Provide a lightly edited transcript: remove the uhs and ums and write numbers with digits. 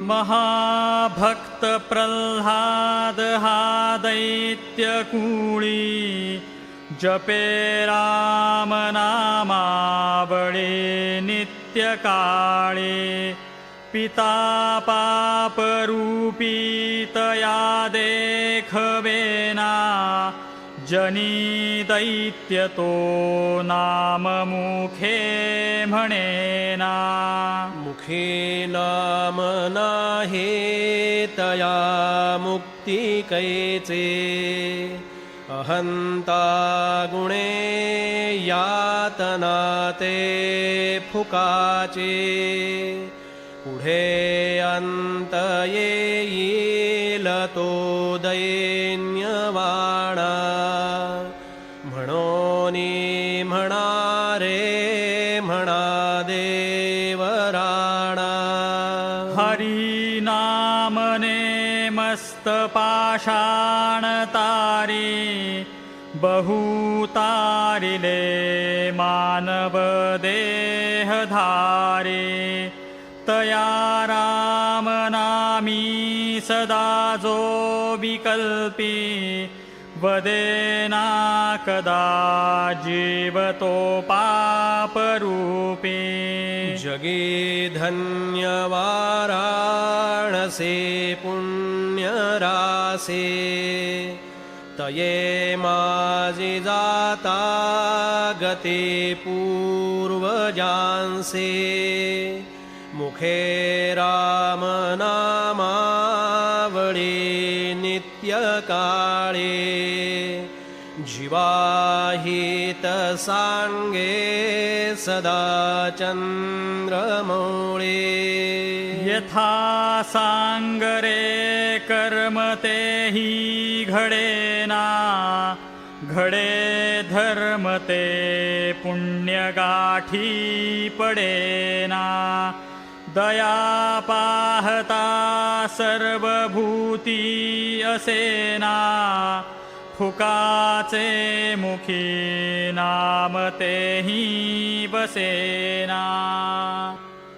महाभक्त प्रल्हाद हा दैत्यकूळी जपे राम नामावळे नित्यकाळे पिता पापरूपी तया देखवेना जनी दैत्य तो नाम मुखे म्हणेना मुखे नाम नाहे तया मुक्ती कैचे अहंता गुणे यातना ते फुकाचे पुढे अंत येईल तो दैन्यवाणा म्हणोनी म्हणा रे म्हणा देवराणा हरी नामने मस्त पाषाण तारी बहु तारिले मानव देहधारी तया राम नामी सदा जो विकल्पी वदेना कदा जीवतो पापरूपी जगे धन्य वाराणसे पुण्यरासे तये माझी जाता गते पूर्वजांसे मुखे राम नामावळे नित्यकाळे जीवाहित सांगे सदा चंद्रमौळे यथा सांगरे कर्म तेहि घडेना घडे धर्म ते पुण्य गाठी पडेना दया पाहता सर्वभूती असेना फुकाचे मुखी नाम तेहि बसेना।